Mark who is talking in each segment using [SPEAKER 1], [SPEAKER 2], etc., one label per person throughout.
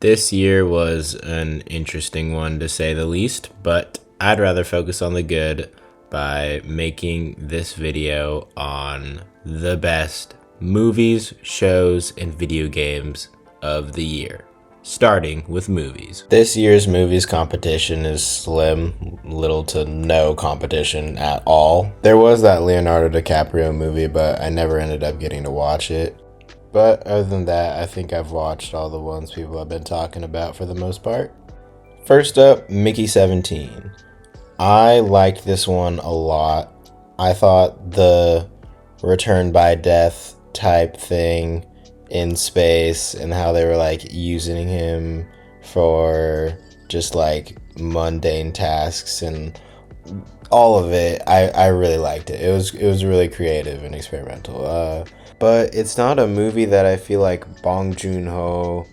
[SPEAKER 1] This year was an interesting one to say the least, but I'd rather focus on the good by making this video on the best movies, shows, and video games of the year. Starting with movies. This year's movies competition is slim, little to no competition at all. There was that Leonardo DiCaprio movie, but I never ended up getting to watch it. But other than that, I think I've watched all the ones people have been talking about for the most part. First up, Mickey 17. I liked this one a lot. I thought the return by death type thing in space and how they were like using him for just like mundane tasks and all of it, I really liked it. It was really creative and experimental. But it's not a movie that I feel like Bong Joon-ho,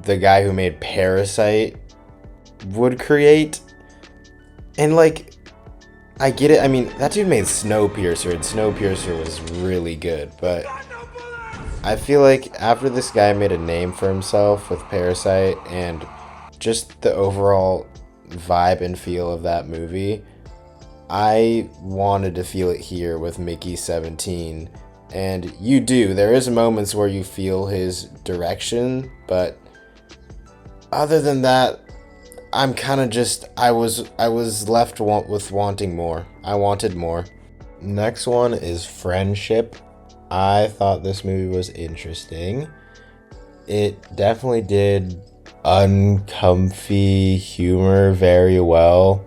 [SPEAKER 1] the guy who made Parasite, would create. And like, I get it. I mean, that dude made Snowpiercer, and Snowpiercer was really good. But I feel like after this guy made a name for himself with Parasite and just the overall vibe and feel of that movie, I wanted to feel it here with Mickey 17. And you do. There is moments where you feel his direction, but other than that, I'm kind of just I was left with wanting more. I wanted more. Next one is Friendship. I thought this movie was interesting. It definitely did uncomfy humor very well.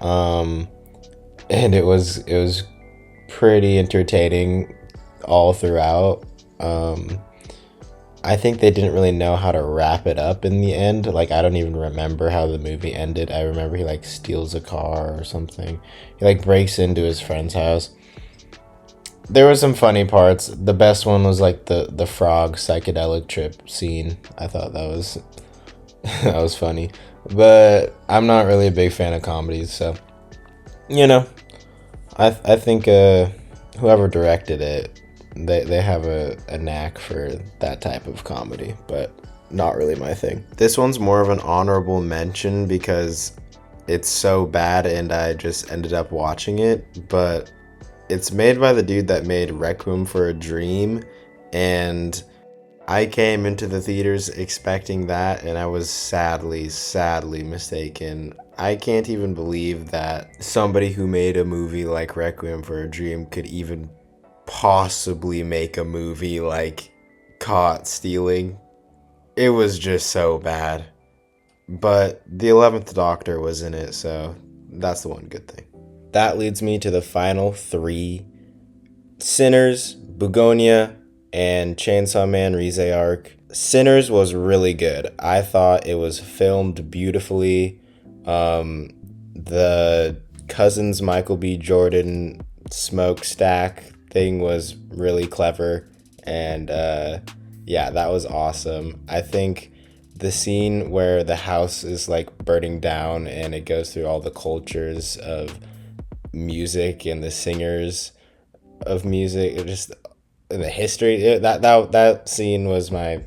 [SPEAKER 1] And it was pretty entertaining all throughout. I think they didn't really know how to wrap it up in the end. Like, I don't even remember how the movie ended. I remember he like steals a car or something. He like breaks into his friend's house. There were some funny parts. The best one was like the frog psychedelic trip scene. I thought that was that was funny. But I'm not really a big fan of comedies, so I think whoever directed it, they have a knack for that type of comedy, but not really my thing. This one's more of an honorable mention because it's so bad and I just ended up watching it, but it's made by the dude that made Requiem for a Dream, and I came into the theaters expecting that, and I was sadly mistaken. I can't even believe that somebody who made a movie like Requiem for a Dream could even possibly make a movie like Caught Stealing. It was just so bad. But the 11th Doctor was in it, so that's the one good thing. That leads me to the final three. Sinners, Bugonia, and Chainsaw Man Rize Arc. Sinners was really good. I thought it was filmed beautifully. The Cousins Michael B. Jordan smokestack thing was really clever, and yeah, that was awesome. I think the scene where the house is like burning down and it goes through all the cultures of music and the singers of music, it just the history, that scene was my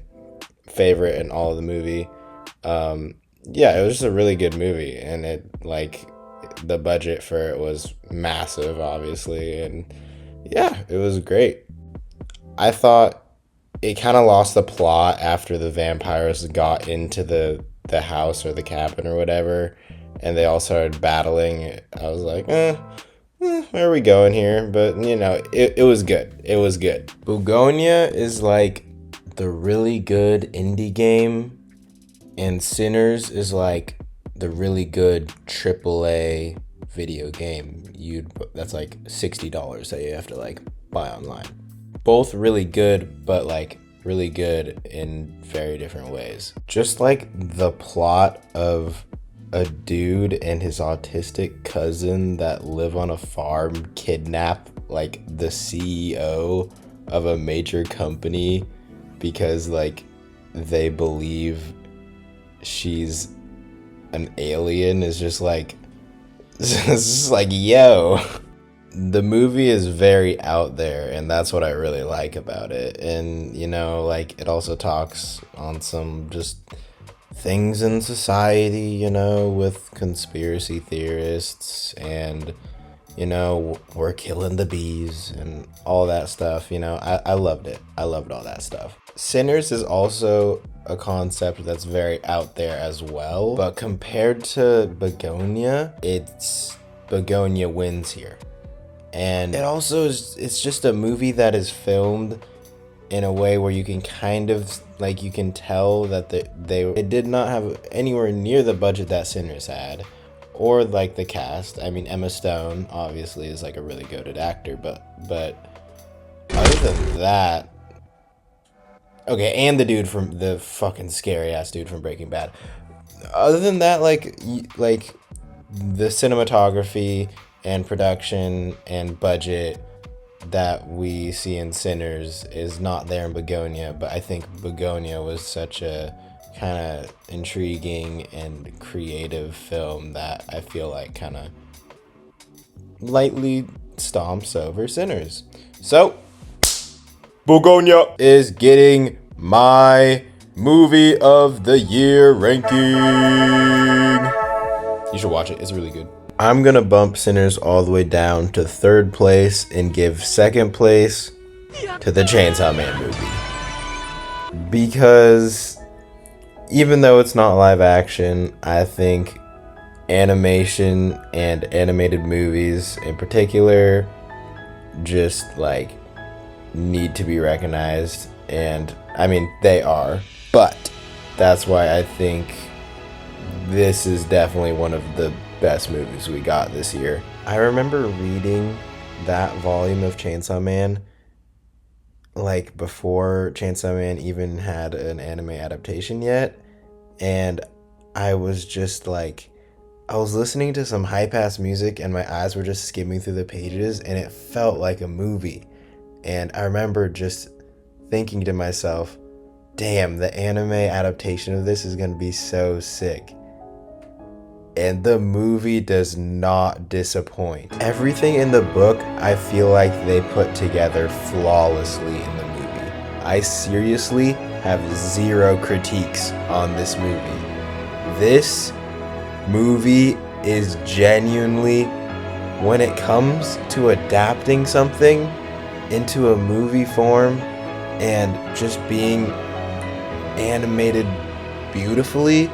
[SPEAKER 1] favorite in all of the movie. Yeah, it was just a really good movie, and it like the budget for it was massive, obviously, and yeah, it was great. I thought it kind of lost the plot after the vampires got into the house or the cabin or whatever, and they all started battling. I was like, where are we going here? But it was good. It was good. Bugonia is like the really good indie game, and Sinners is like the really good AAA video game. That's like $60 that you have to like buy online. Both really good, but like really good in very different ways. Just like the plot of a dude and his autistic cousin that live on a farm kidnap like the CEO of a major company because like they believe she's an alien is just like it's just like, yo. The movie is very out there, and that's what I really like about it. And like it also talks on some just things in society, you know, with conspiracy theorists and, you know, we're killing the bees and all that stuff. You know, I loved it. I loved all that stuff. Sinners is also a concept that's very out there as well, but compared to Begonia, Begonia wins here. And it also is, it's just a movie that is filmed in a way where you can kind of, like, you can tell that it did not have anywhere near the budget that Sinners had, or like the cast. I mean, Emma Stone obviously is like a really goated actor, but other than that, okay, and the dude from the fucking scary ass dude from Breaking Bad. Other than that, like the cinematography and production and budget that we see in Sinners is not there in Begonia, but I think Begonia was such a kind of intriguing and creative film that I feel like kind of lightly stomps over Sinners. So, Begonia is getting my movie of the year ranking. You should watch it, it's really good. I'm gonna bump Sinners all the way down to 3rd place and give 2nd place to the Chainsaw Man movie. Because even though it's not live action, I think animation and animated movies in particular just like need to be recognized, and I mean they are, but that's why I think this is definitely one of the best movies we got this year. I remember reading that volume of Chainsaw Man like before Chainsaw Man even had an anime adaptation yet, and I was just like, I was listening to some hype ass music and my eyes were just skimming through the pages and it felt like a movie. And I remember just thinking to myself, damn, the anime adaptation of this is gonna be so sick. And the movie does not disappoint. Everything in the book, I feel like they put together flawlessly in the movie. I seriously have 0 critiques on this movie. This movie is genuinely, when it comes to adapting something into a movie form and just being animated beautifully,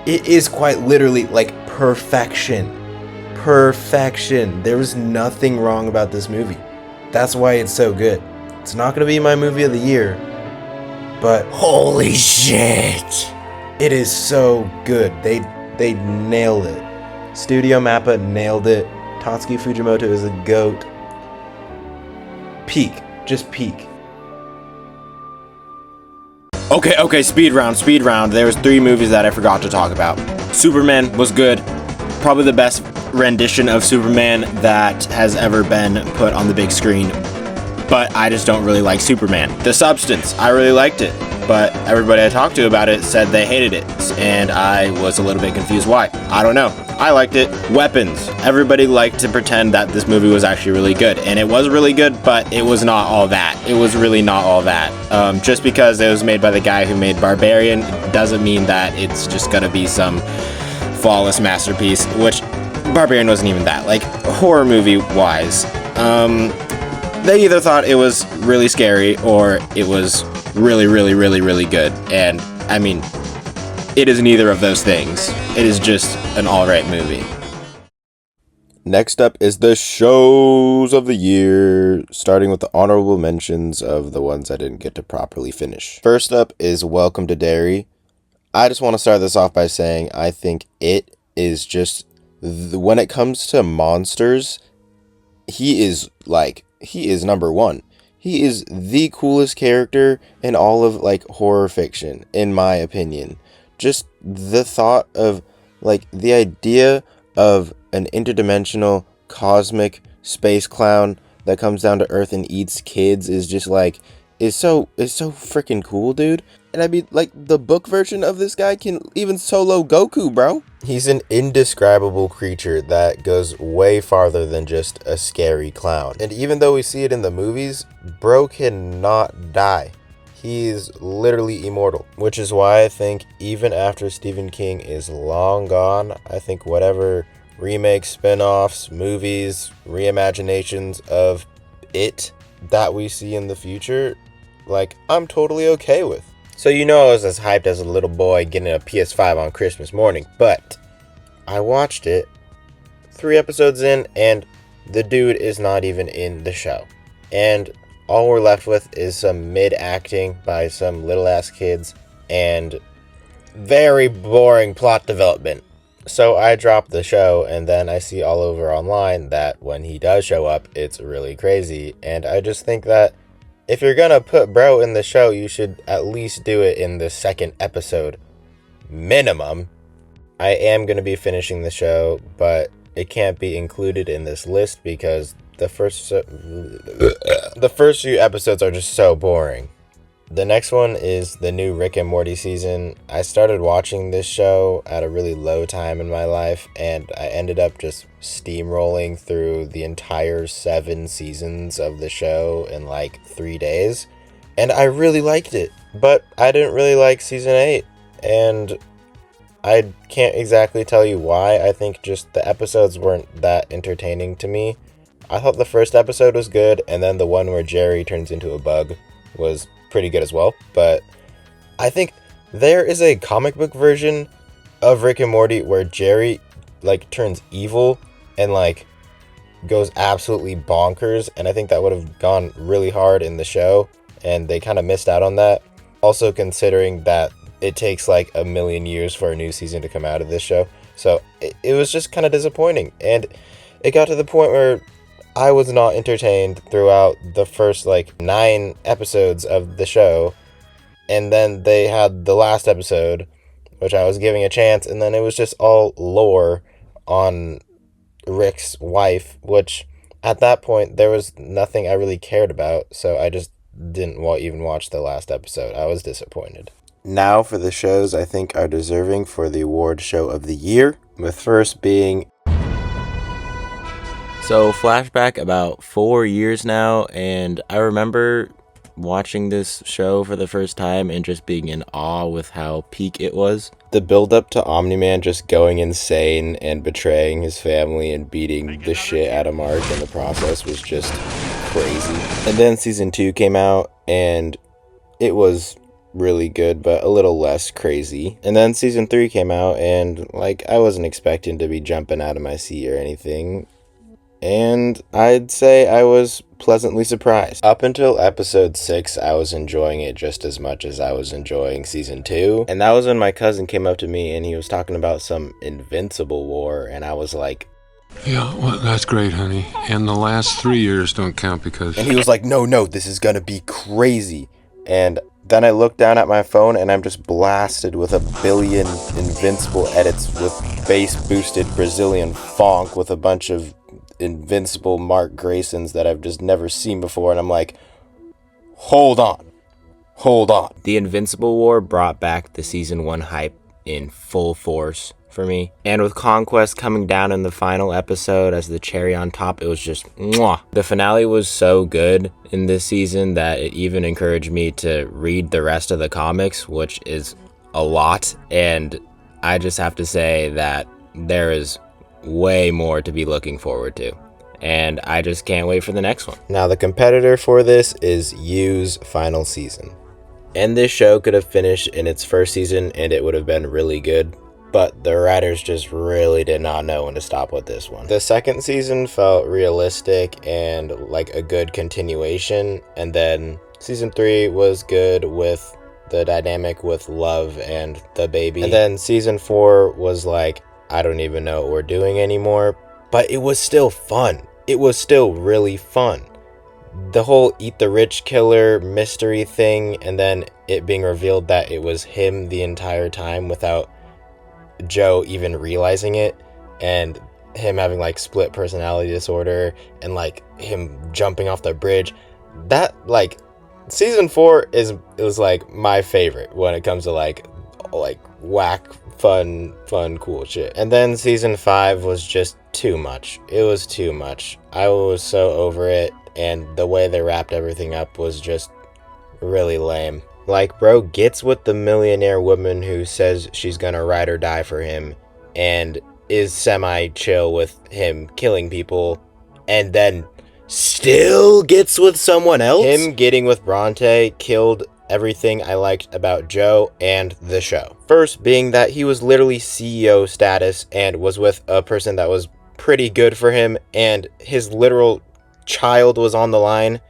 [SPEAKER 1] it is quite literally like perfection. Perfection. There was nothing wrong about this movie. That's why it's so good. It's not gonna be my movie of the year, but holy shit, it is so good. They nailed it. Studio Mappa nailed it. Tatsuki Fujimoto is a goat. Peak. Just peak. Okay, speed round. There was 3 movies that I forgot to talk about. Superman was good. Probably the best rendition of Superman that has ever been put on the big screen. But I just don't really like Superman. The Substance, I really liked it. But everybody I talked to about it said they hated it. And I was a little bit confused why. I don't know. I liked it. Weapons. Everybody liked to pretend that this movie was actually really good. And it was really good, but it was not all that. It was really not all that. Just because it was made by the guy who made Barbarian doesn't mean that it's just gonna be some flawless masterpiece, which Barbarian wasn't even that. Like, horror movie wise, they either thought it was really scary or it was really, really, really, really good. And I mean, it is neither of those things. It is just an alright movie. Next up is the shows of the year, starting with the honorable mentions of the ones I didn't get to properly finish. First up is Welcome to Derry. I just want to start this off by saying I think it is just, when it comes to monsters, he is number 1. He is the coolest character in all of like horror fiction, in my opinion. Just the thought of like the idea of an interdimensional cosmic space clown that comes down to Earth and eats kids is just like is so freaking cool, dude. And I mean, like, the book version of this guy can even solo Goku, bro. He's an indescribable creature that goes way farther than just a scary clown. And even though we see it in the movies, bro cannot die.
[SPEAKER 2] He's literally immortal, which is why I think even after Stephen King is long gone, I think whatever remakes, spin-offs, movies, reimaginations of it that we see in the future, like, I'm totally okay with. So I was as hyped as a little boy getting a PS5 on Christmas morning, but I watched it 3 episodes in, and the dude is not even in the show. And all we're left with is some mid-acting by some little-ass kids and very boring plot development. So I dropped the show, and then I see all over online that when he does show up, it's really crazy. And I just think that if you're gonna put bro in the show, you should at least do it in the 2nd episode minimum. I am gonna be finishing the show, but it can't be included in this list because the first few episodes are just so boring. The next one is the new Rick and Morty season. I started watching this show at a really low time in my life, and I ended up just steamrolling through the entire 7 seasons of the show in like 3 days. And I really liked it, but I didn't really like season 8. And I can't exactly tell you why. I think just the episodes weren't that entertaining to me. I thought the first episode was good, and then the one where Jerry turns into a bug was pretty good as well. But I think there is a comic book version of Rick and Morty where Jerry like turns evil and like goes absolutely bonkers, and I think that would have gone really hard in the show, and they kind of missed out on that. Also considering that it takes like a million years for a new season to come out of this show. So it was just kind of disappointing, and it got to the point where I was not entertained throughout the first like 9 episodes of the show. And then they had the last episode, which I was giving a chance, and then it was just all lore on Rick's wife, which at that point there was nothing I really cared about, so I just didn't even watch the last episode. I was disappointed. Now for the shows I think are deserving for the award show of the year, with first being...
[SPEAKER 1] So flashback about 4 years now, and I remember watching this show for the first time and just being in awe with how peak it was.
[SPEAKER 2] The build-up to Omni-Man just going insane and betraying his family and beating the shit out of Mark in the process was just crazy. And then season 2 came out, and it was really good, but a little less crazy. And then season 3 came out, and like I wasn't expecting to be jumping out of my seat or anything. And I'd say I was pleasantly surprised. Up until episode 6, I was enjoying it just as much as I was enjoying season 2. And that was when my cousin came up to me and he was talking about some Invincible War, and I was like,
[SPEAKER 3] yeah, well, that's great, honey. And the last 3 years don't count because...
[SPEAKER 2] And he was like, no, this is gonna be crazy. And then I looked down at my phone and I'm just blasted with 1 billion Invincible edits with bass-boosted Brazilian funk with a bunch of Invincible Mark Graysons that I've just never seen before, and I'm like, hold on.
[SPEAKER 1] The Invincible War brought back the season 1 hype in full force for me, and with Conquest coming down in the final episode as the cherry on top, it was just mwah. The finale was so good in this season that it even encouraged me to read the rest of the comics, which is a lot, and I just have to say that there is way more to be looking forward to, and I just can't wait for the next one.
[SPEAKER 2] Now the competitor for this is You's final season, and this show could have finished in its first season and it would have been really good, but the writers just really did not know when to stop with this one. The second season felt realistic and like a good continuation, and then season 3 was good with the dynamic with Love and the baby, and then season 4 was like, I don't even know what we're doing anymore, but it was still fun. It was still really fun. The whole Eat the Rich Killer mystery thing, and then it being revealed that it was him the entire time without Joe even realizing it, and him having like split personality disorder, and like him jumping off the bridge. That like season 4 was like my favorite when it comes to like whack fun cool shit. And then season 5 was just too much. It was too much. I was so over it, and the way they wrapped everything up was just really lame. Like, bro gets with the millionaire woman who says she's gonna ride or die for him and is semi-chill with him killing people, and then still gets with someone else? Him getting with Bronte killed everything I liked about Joe and the show. First being that he was literally CEO status and was with a person that was pretty good for him, and his literal child was on the line.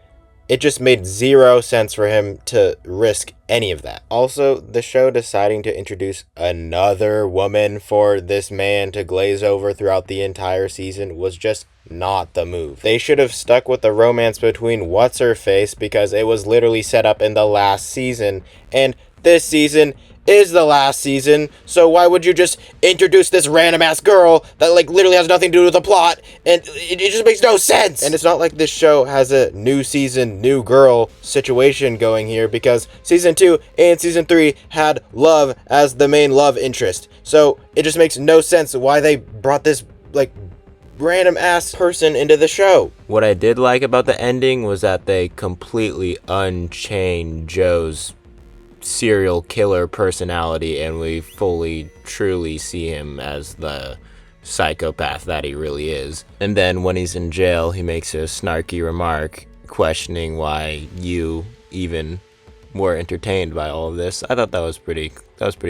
[SPEAKER 2] It just made zero sense for him to risk any of that. Also, the show deciding to introduce another woman for this man to glaze over throughout the entire season was just not the move. They should have stuck with the romance between What's-Her-Face, because it was literally set up in the last season, and this season is the last season, so why would you just introduce this random ass girl that like literally has nothing to do with the plot, and it just makes no sense. And it's not like this show has a new season, new girl situation going here, because season 2 and season 3 had love as the main love interest, so it just makes no sense why they brought this like random ass person into the show.
[SPEAKER 1] What I did like about the ending was that they completely unchained Joe's serial killer personality, and we fully truly see him as the psychopath that he really is. And then when he's in jail, he makes a snarky remark questioning why you even were entertained by all of this. I thought that was pretty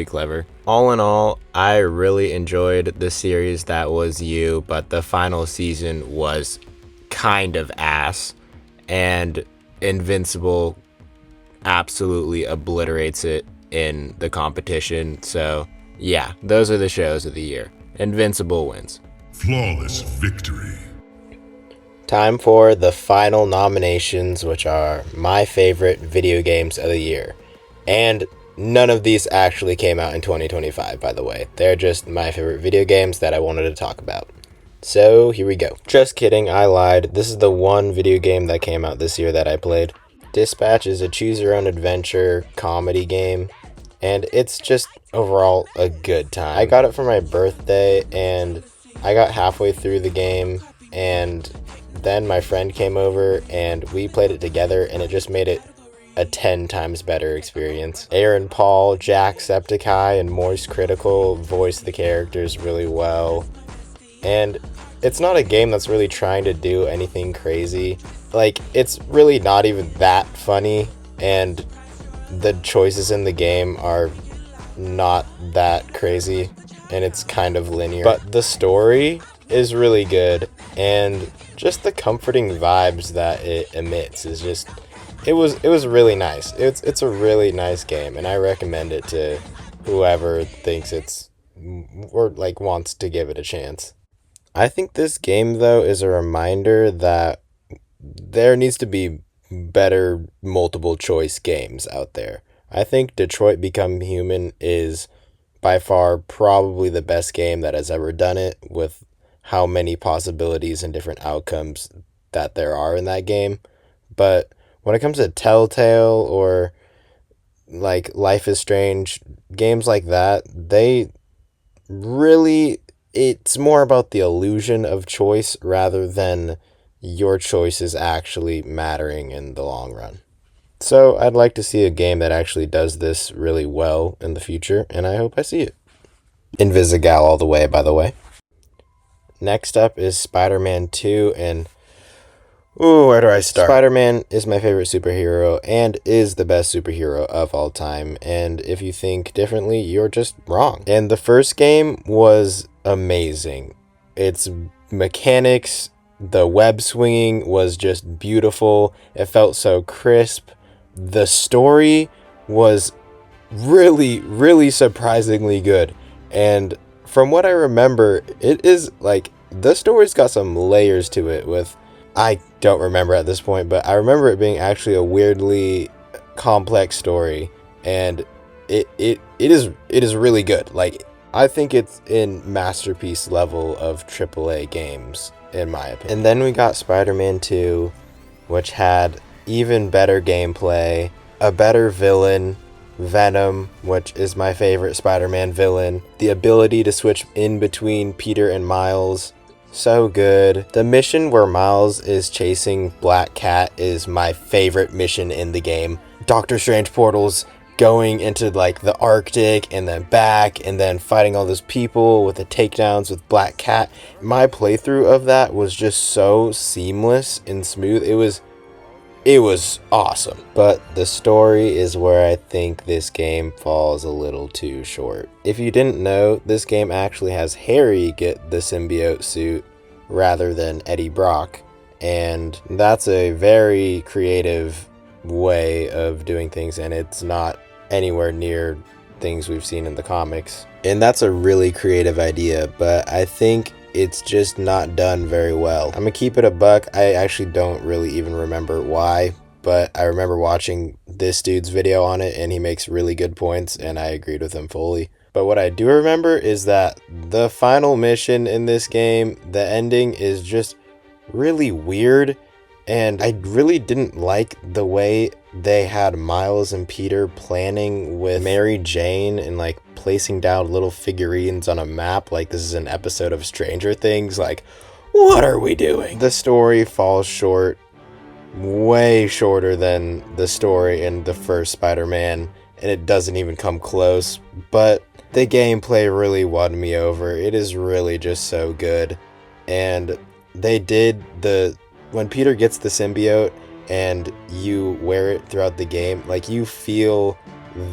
[SPEAKER 1] clever. All in all, I really enjoyed the series that was You, but the final season was kind of ass, and Invincible absolutely obliterates it in the competition. So yeah, those are the shows of the year. Invincible wins.
[SPEAKER 4] Flawless victory.
[SPEAKER 2] Time for the final nominations, which are my favorite video games of the year. And none of these actually came out in 2025, by the way. They're just my favorite video games that I wanted to talk about. So here we go. Just kidding, I lied. This is the one video game that came out this year that I played. Dispatch is a choose-your-own-adventure comedy game, and it's just overall a good time. I got it for my birthday, and I got halfway through the game, and then my friend came over, and we played it together, and it just made it a 10 times better experience. Aaron Paul, Jacksepticeye, and Moist Critical voice the characters really well, and it's not a game that's really trying to do anything crazy. Like, it's really not even that funny, and the choices in the game are not that crazy, and it's kind of linear. But the story is really good, and just the comforting vibes that it emits is just, it was really nice. It's a really nice game, and I recommend it to whoever thinks it's, or like wants to give it a chance. I think this game, though, is a reminder that there needs to be better multiple choice games out there. I think Detroit Become Human is by far probably the best game that has ever done it, with how many possibilities and different outcomes that there are in that game. But when it comes to Telltale or like Life is Strange, games like that, they really, it's more about the illusion of choice rather than your choices actually mattering in the long run. So I'd like to see a game that actually does this really well in the future, and I hope I see it. Invisigal all the way, by the way. Next up is Spider-Man 2, and where do I start? Spider-Man is my favorite superhero and is the best superhero of all time, and if you think differently, you're just wrong. And the first game was amazing. Its mechanics, the web swinging was just beautiful. It felt so crisp. The story was really, really surprisingly good. And from what I remember, it is like, the story's got some layers to it with, I don't remember at this point, but I remember it being actually a weirdly complex story, and it is really good. Like, I think it's in masterpiece level of AAA games, in my opinion. And then we got Spider-Man 2, which had even better gameplay, a better villain, Venom, which is my favorite Spider-Man villain, the ability to switch in between Peter and Miles, so good. The mission where Miles is chasing Black Cat is my favorite mission in the game. Doctor Strange portals going into like the Arctic and then back and then fighting all those people with the takedowns with Black Cat. My playthrough of that was just so seamless and smooth. It was awesome. But the story is where I think this game falls a little too short. If you didn't know, this game actually has Harry get the symbiote suit rather than Eddie Brock. And that's a very creative way of doing things, and it's not anywhere near things we've seen in the comics. And that's a really creative idea, but I think it's just not done very well. I'm gonna keep it a buck. I actually don't really even remember why, but I remember watching this dude's video on it, and he makes really good points, and I agreed with him fully. But what I do remember is that the final mission in this game, the ending, is just really weird, and I really didn't like the way they had Miles and Peter planning with Mary Jane and like placing down little figurines on a map like this is an episode of Stranger Things. Like, what are we doing? The story falls short, way shorter than the story in the first Spider-Man, and it doesn't even come close. But the gameplay really won me over. It is really just so good. And they did when Peter gets the symbiote and you wear it throughout the game, like you feel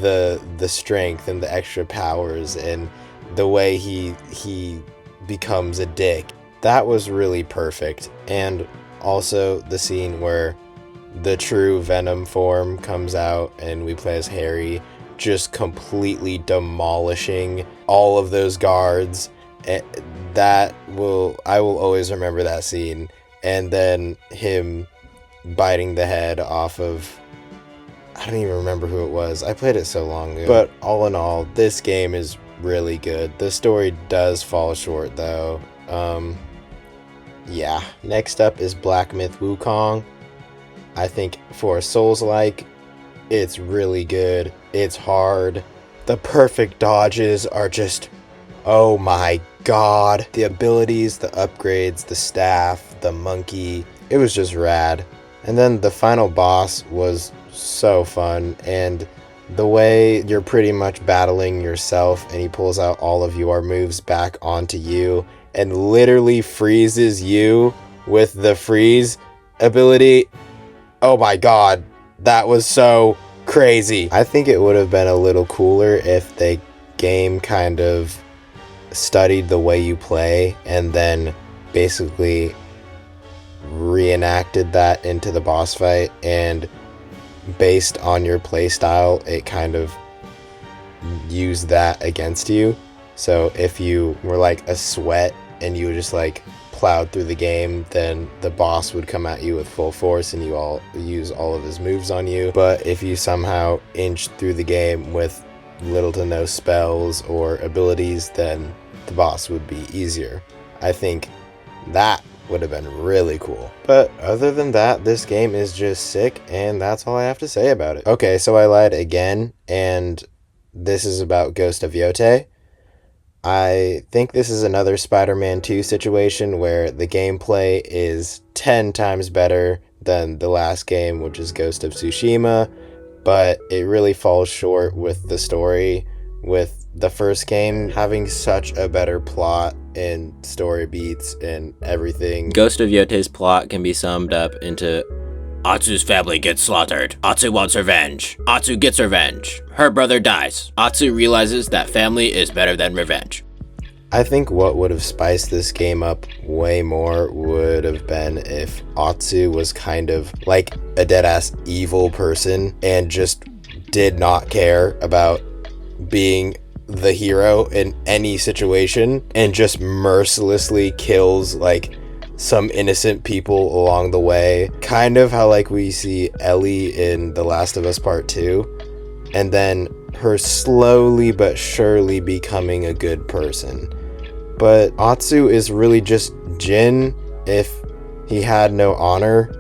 [SPEAKER 2] the strength and the extra powers and the way he becomes a dick. That was really perfect. And also the scene where the true Venom form comes out and we play as Harry, just completely demolishing all of those guards. I will always remember that scene. And then him biting the head off of, I don't even remember who it was. I played it so long ago. But all in all, this game is really good. The story does fall short though. Yeah. Next up is Black Myth Wukong. I think for a Souls-like, it's really good. It's hard. The perfect dodges are just, oh my god. The abilities, the upgrades, the staff, the monkey, it was just rad. And then the final boss was so fun, and the way you're pretty much battling yourself and he pulls out all of your moves back onto you and literally freezes you with the freeze ability. Oh my god, that was so crazy. I think it would have been a little cooler if the game kind of studied the way you play and then basically reenacted that into the boss fight, and based on your play style it kind of used that against you. So if you were like a sweat and you just like plowed through the game, then the boss would come at you with full force and you all use all of his moves on you. But if you somehow inched through the game with little to no spells or abilities, then the boss would be easier. I think that would have been really cool. But other than that, this game is just sick, and that's all I have to say about it. Okay, so I lied again, and this is about Ghost of Yotei. I think this is another Spider-Man 2 situation where the gameplay is 10 times better than the last game, which is Ghost of Tsushima, but it really falls short with the story, with the first game having such a better plot and story beats and everything.
[SPEAKER 1] Ghost of Yotei's plot can be summed up into Atsu's family gets slaughtered. Atsu wants revenge. Atsu gets revenge. Her brother dies. Atsu realizes that family is better than revenge.
[SPEAKER 2] I think what would have spiced this game up way more would have been if Atsu was kind of like a deadass evil person and just did not care about being the hero in any situation and just mercilessly kills like some innocent people along the way. Kind of how like we see Ellie in The Last of Us Part 2, and then her slowly but surely becoming a good person. But Atsu is really just Jin if he had no honor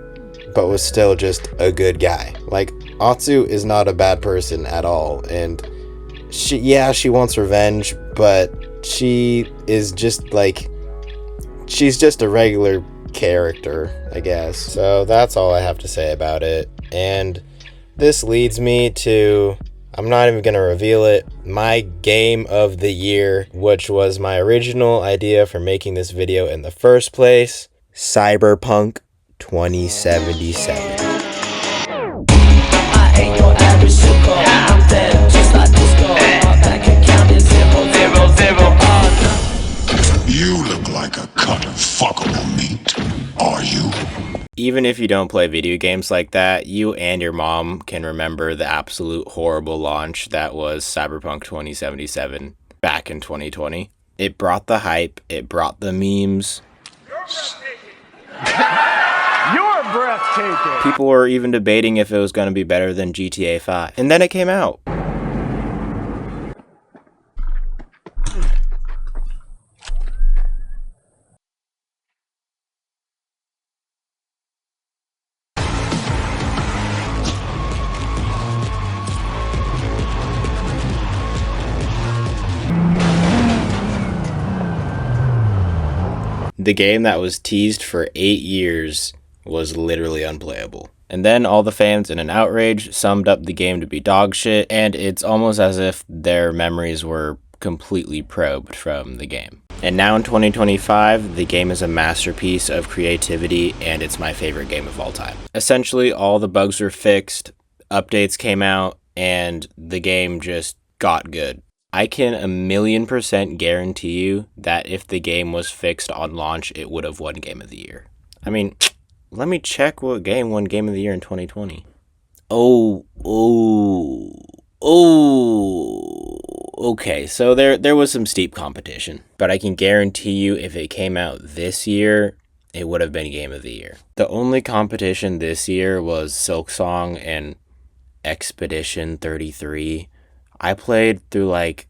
[SPEAKER 2] but was still just a good guy. Like, Atsu is not a bad person at all, and she wants revenge, but she is just like, she's just a regular character, I guess. So that's all I have to say about it. And this leads me to I'm not even gonna reveal it. My game of the year, which was my original idea for making this video in the first place, Cyberpunk 2077.
[SPEAKER 5] I ain't your average suko. I'm dead, just like disco. My bank account is 0, 0, 0.
[SPEAKER 4] You look like a cut of fuckable meat. Are you?
[SPEAKER 1] Even if you don't play video games like that, you and your mom can remember the absolute horrible launch that was Cyberpunk 2077 back in 2020. It brought the hype, it brought the memes.
[SPEAKER 6] You're breathtaking.
[SPEAKER 1] People were even debating if it was going to be better than GTA 5. And then it came out. The game that was teased for 8 years was literally unplayable. And then all the fans in an outrage summed up the game to be dog shit, and it's almost as if their memories were completely probed from the game. And now in 2025, the game is a masterpiece of creativity, and it's my favorite game of all time. Essentially, all the bugs were fixed, updates came out, and the game just got good. I can 1,000,000% guarantee you that if the game was fixed on launch, it would have won Game of the Year. I mean, let me check what game won Game of the Year in 2020. Okay, so there was some steep competition, but I can guarantee you if it came out this year, it would have been Game of the Year. The only competition this year was Silksong and Expedition 33. I played through like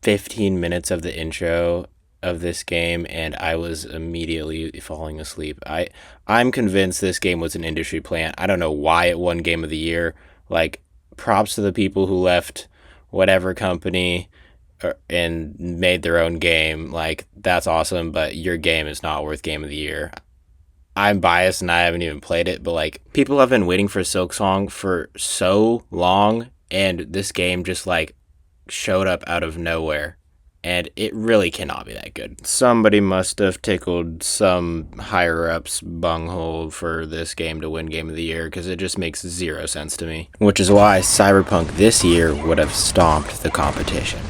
[SPEAKER 1] 15 minutes of the intro of this game and I was immediately falling asleep. I'm convinced this game was an industry plant. I don't know why it won Game of the Year. Like, props to the people who left whatever company and made their own game. Like, that's awesome, but your game is not worth Game of the Year. I'm biased and I haven't even played it, but like, people have been waiting for Silksong for so long, and this game just like showed up out of nowhere, and it really cannot be that good. Somebody must have tickled some higher ups bunghole for this game to win Game of the Year, because it just makes zero sense to me. Which is why Cyberpunk this year would have stomped the competition.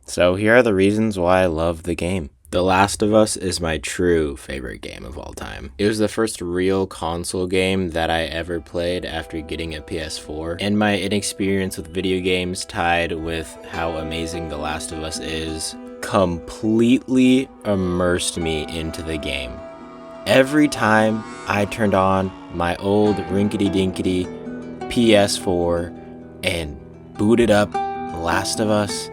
[SPEAKER 1] So here are the reasons why I love the game. The Last of Us is my true favorite game of all time. It was the first real console game that I ever played after getting a PS4, and my inexperience with video games tied with how amazing The Last of Us is completely immersed me into the game. Every time I turned on my old rinkety-dinkety PS4 and booted up The Last of Us,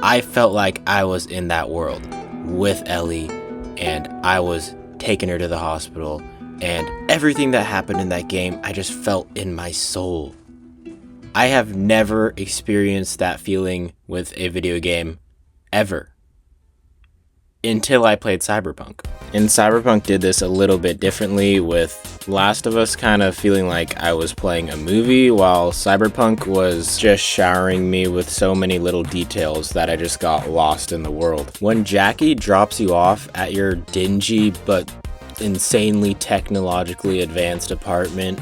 [SPEAKER 1] I felt like I was in that world with Ellie, and I was taking her to the hospital, and everything that happened in that game, I just felt in my soul. I have never experienced that feeling with a video game, ever. Until I played Cyberpunk. And Cyberpunk did this a little bit differently, with Last of Us kind of feeling like I was playing a movie, while Cyberpunk was just showering me with so many little details that I just got lost in the world. When Jackie drops you off at your dingy but insanely technologically advanced apartment,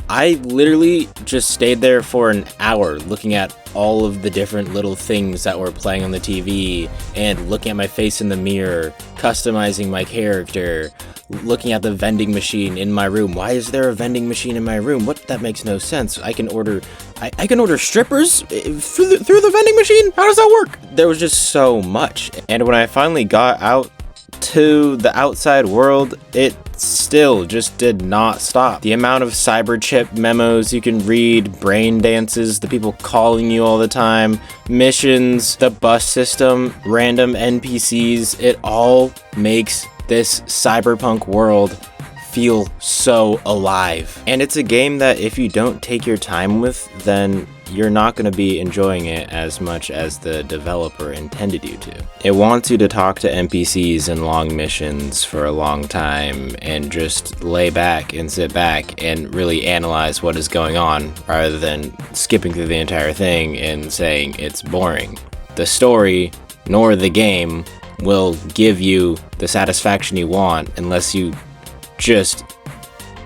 [SPEAKER 1] I literally just stayed there for an hour looking at all of the different little things that were playing on the TV, and looking at my face in the mirror, customizing my character, looking at the vending machine in my room. Why is there a vending machine in my room? What? That makes no sense. I can order strippers through the vending machine? How does that work? There was just so much. And when I finally got out to the outside world, it still just did not stop. The amount of cyber chip memos you can read, brain dances, the people calling you all the time, missions, the bus system, random NPCs, it all makes this cyberpunk world feel so alive. And it's a game that if you don't take your time with, then you're not going to be enjoying it as much as the developer intended you to. It wants you to talk to NPCs in long missions for a long time and just lay back and sit back and really analyze what is going on rather than skipping through the entire thing and saying it's boring. The story nor the game will give you the satisfaction you want unless you just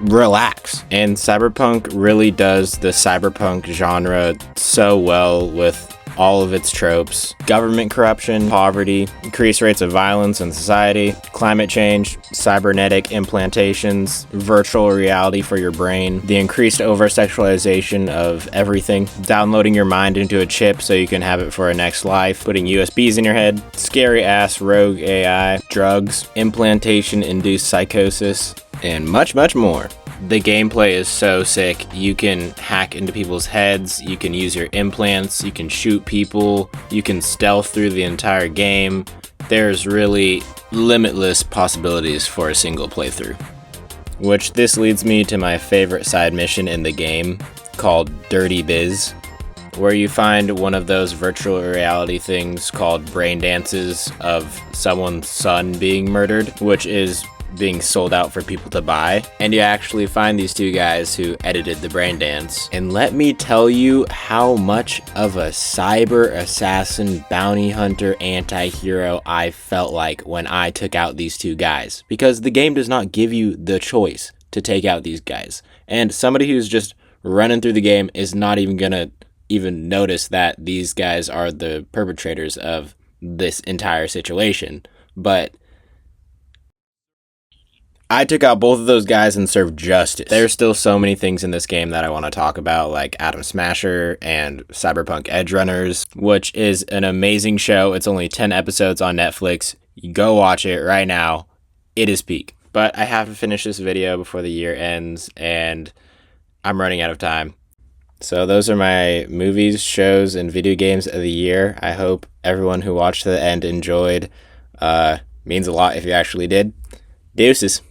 [SPEAKER 1] relax. And Cyberpunk really does the cyberpunk genre so well with all of its tropes: government corruption, poverty, increased rates of violence in society, climate change, cybernetic implantations, virtual reality for your brain, the increased over-sexualization of everything, downloading your mind into a chip so you can have it for a next life, putting USBs in your head, scary-ass rogue AI, drugs, implantation-induced psychosis, and much, much more. The gameplay is so sick. You can hack into people's heads, you can use your implants, you can shoot people, you can stealth through the entire game. There's really limitless possibilities for a single playthrough. Which this leads me to my favorite side mission in the game, called Dirty Biz, where you find one of those virtual reality things called brain dances of someone's son being murdered, which is being sold out for people to buy, and you actually find these two guys who edited the brain dance. And let me tell you how much of a cyber assassin, bounty hunter, anti-hero I felt like when I took out these two guys, because the game does not give you the choice to take out these guys, and somebody who's just running through the game is not even gonna even notice that these guys are the perpetrators of this entire situation. But I took out both of those guys and served justice. There's still so many things in this game that I want to talk about, like Atom Smasher and Cyberpunk Edge Runners, which is an amazing show. It's only 10 episodes on Netflix. You go watch it right now. It is peak. But I have to finish this video before the year ends, and I'm running out of time. So those are my movies, shows, and video games of the year. I hope everyone who watched to the end enjoyed. Means a lot if you actually did. Deuces.